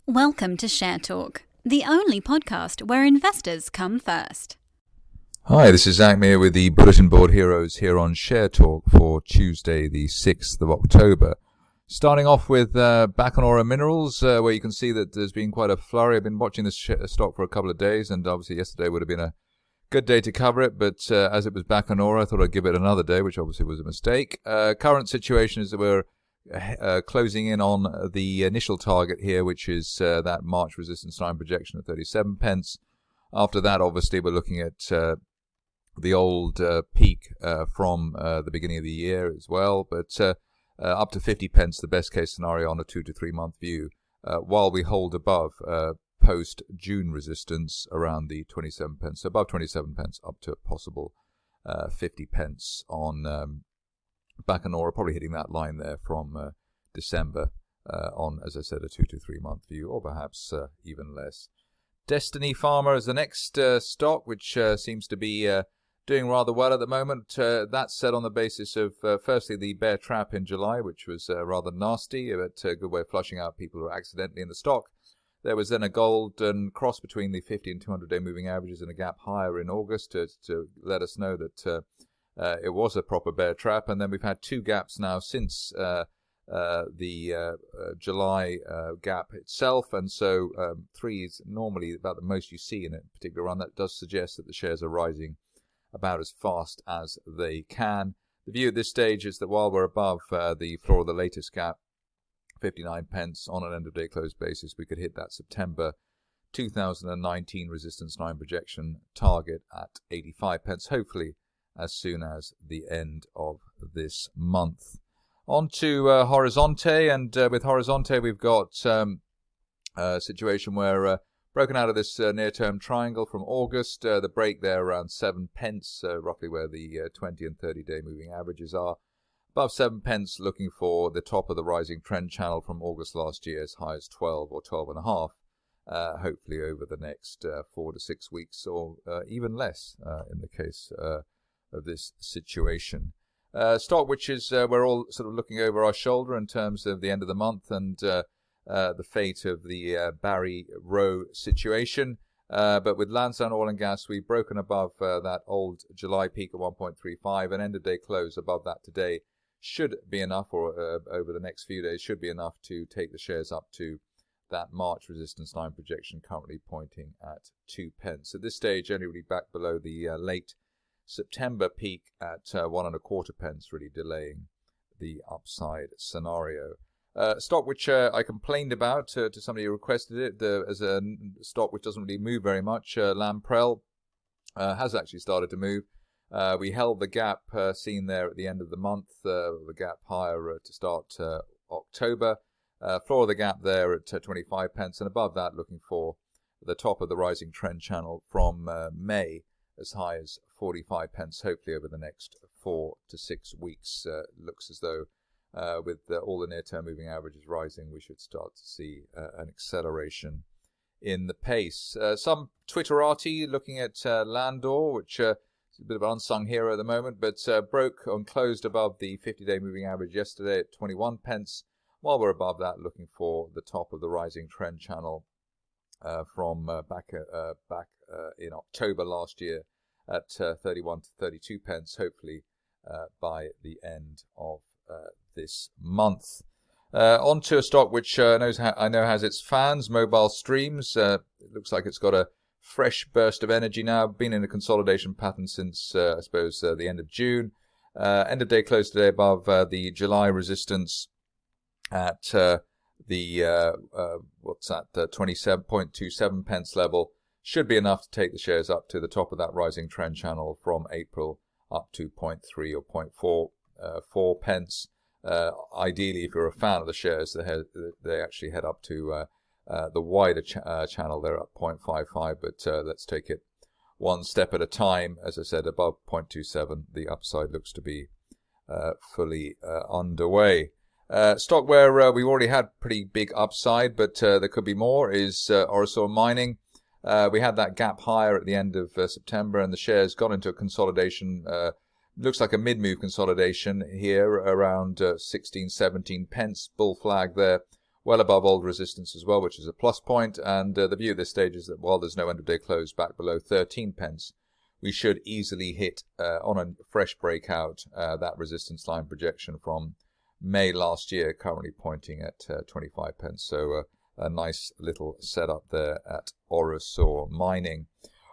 Welcome to Share Talk, the only podcast where investors come first. Hi, this is Zak Mir with the Bulletin Board Heroes here on Share Talk for Tuesday, the 6th of October. Starting off with Bacanora Minerals, where you can see that there's been quite a flurry. I've been watching this stock for a couple of days, and obviously yesterday would have been a good day to cover it, but as it was Bacanora, I thought I'd give it another day, which obviously was a mistake. Current situation is that we're closing in on the initial target here, which is that March resistance line projection of 37 pence. After that, obviously, we're looking at the old peak from the beginning of the year as well, but up to 50 pence, the best case scenario on a 2 to 3 month view, while we hold above post-June resistance around the 27 pence, so above 27 pence up to a possible 50 pence on Bacanora, probably hitting that line there from December on, as I said, a 2 to 3 month view, or perhaps even less. Destiny Pharma is the next stock, which seems to be doing rather well at the moment. That's set on the basis of, firstly, the bear trap in July, which was rather nasty, but a good way of flushing out people who are accidentally in the stock. There was then a golden cross between the 50 and 200-day moving averages and a gap higher in August to let us know that it was a proper bear trap. And then we've had two gaps now since the July gap itself. And so 3 is normally about the most you see in a particular run. That does suggest that the shares are rising about as fast as they can. The view at this stage is that while we're above the floor of the latest gap, 59 pence on an end-of-day close basis, we could hit that September 2019 resistance line projection target at 85 pence, hopefully as soon as the end of this month. On to Horizonte, and with Horizonte we've got a situation where broken out of this near-term triangle from August, the break there around 7 pence, roughly where the 20 and 30-day moving averages are. Above 7 pence, looking for the top of the rising trend channel from August last year, as high as 12 or 12.5, hopefully over the next 4 to 6 weeks, or even less in the case of this situation. Stock which is we're all sort of looking over our shoulder in terms of the end of the month and the fate of the Barry Rowe situation. But with Lansdowne Oil and Gas, we've broken above that old July peak of 1.35, and end-of-day close above that today should be enough, or over the next few days should be enough to take the shares up to that March resistance line projection, currently pointing at 2 pence. At this stage, only really back below the late September peak at 1.25 pence, really delaying the upside scenario. Stock which I complained about to somebody who requested it as a stock which doesn't really move very much, Lamprell, has actually started to move. We held the gap seen there at the end of the month, the gap higher to start October. Floor of the gap there at 25 pence, and above that looking for the top of the rising trend channel from May, as high as 45 pence, hopefully over the next 4 to 6 weeks. Looks as though with all the near-term moving averages rising, we should start to see an acceleration in the pace. Some Twitterati looking at Landor, which is a bit of an unsung hero at the moment, but broke and closed above the 50-day moving average yesterday at 21 pence. While we're above that, looking for the top of the rising trend channel from back in October last year at 31 to 32 pence, hopefully by the end of this month. On to a stock which I know has its fans, Mobile Streams. It looks like it's got a fresh burst of energy now, been in a consolidation pattern since, I suppose, the end of June. End of day close today above the July resistance at the 27.27 pence level. Should be enough to take the shares up to the top of that rising trend channel from April up to 0.3 or 0.4 pence. Ideally, if you're a fan of the shares, they actually head up to the wider channel there at 0.55, but let's take it one step at a time. As I said, above 0.27, the upside looks to be fully underway. Stock where we've already had pretty big upside, but there could be more, is Orosur Mining. We had that gap higher at the end of September, and the shares got into a consolidation. Looks like a mid-move consolidation here around 16, 17 pence. Bull flag there well above old resistance as well, which is a plus point. And the view at this stage is that while there's no end-of-day close back below 13 pence, we should easily hit, on a fresh breakout, that resistance line projection from May last year, currently pointing at 25 pence. So a nice little setup there at Orosur Mining.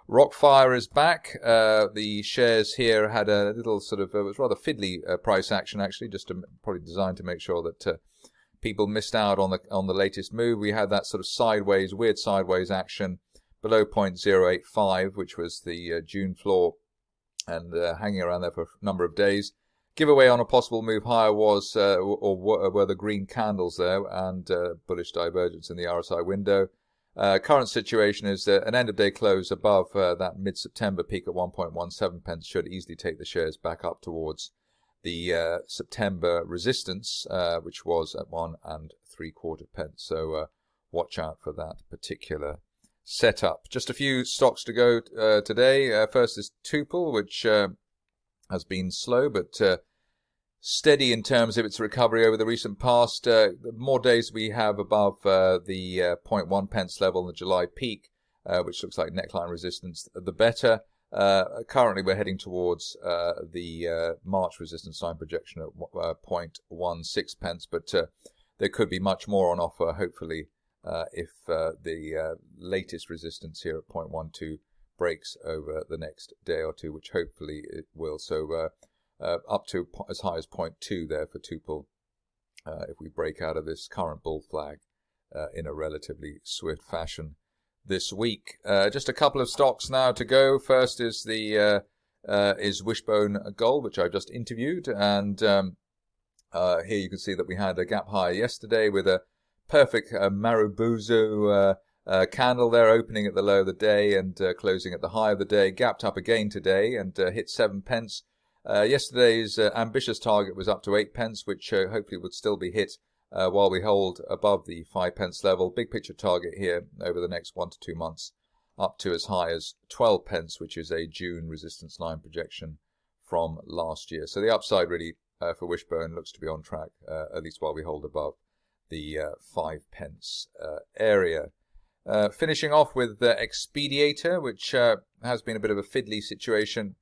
Rockfire is back. The shares here had a little sort of, it was rather fiddly price action actually, just probably designed to make sure that people missed out on the latest move. We had that sort of weird sideways action below 0.085, which was the June floor, and hanging around there for a number of days. Giveaway on a possible move higher was, were the green candles there, and bullish divergence in the RSI window. Current situation is an end-of-day close above that mid-September peak at 1.17 pence should easily take the shares back up towards the September resistance, which was at 1 3/4 pence. So watch out for that particular setup. Just a few stocks to go today. First is Tupel, which has been slow but steady in terms of its recovery over the recent past. The more days we have above the 0.1 pence level in the July peak, which looks like neckline resistance, the better. Currently we're heading towards the March resistance line projection at 0.16 pence, but there could be much more on offer, hopefully, if the latest resistance here at 0.12 breaks over the next day or two, which hopefully it will. So up to as high as 0.2 there for Tupel, if we break out of this current bull flag in a relatively swift fashion this week. Just a couple of stocks now to go. First is the is Wishbone Gold, which I just interviewed, and here you can see that we had a gap higher yesterday with a perfect Marubozu candle there, opening at the low of the day and closing at the high of the day. Gapped up again today and hit 7 pence. Yesterday's ambitious target was up to 8 pence, which hopefully would still be hit while we hold above the 5 pence level. Big picture target here over the next 1 to 2 months, up to as high as 12 pence, which is a June resistance line projection from last year. So the upside really for Wishbone looks to be on track, at least while we hold above the 5 pence area. Finishing off with Expediator, which has been a bit of a fiddly situation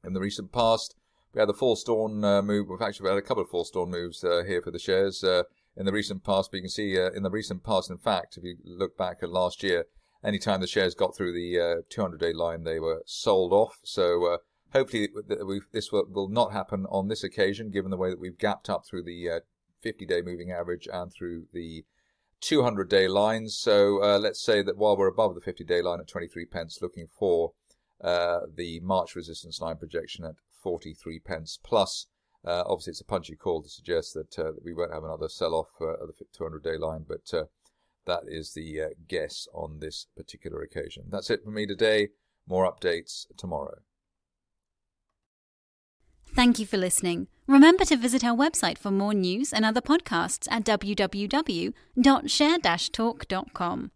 in the recent past. We had the false dawn move. We've actually had a couple of false dawn moves here for the shares in the recent past. But you can see in the recent past, in fact, if you look back at last year, anytime the shares got through the 200-day line, they were sold off. So hopefully this will not happen on this occasion, given the way that we've gapped up through the 50-day moving average and through the 200-day lines. So let's say that while we're above the 50-day line at 23 pence, looking for the March resistance line projection at 43 pence plus. Obviously, it's a punchy call to suggest that we won't have another sell-off of the 200-day line, but that is the guess on this particular occasion. That's it for me today. More updates tomorrow. Thank you for listening. Remember to visit our website for more news and other podcasts at www.share-talk.com.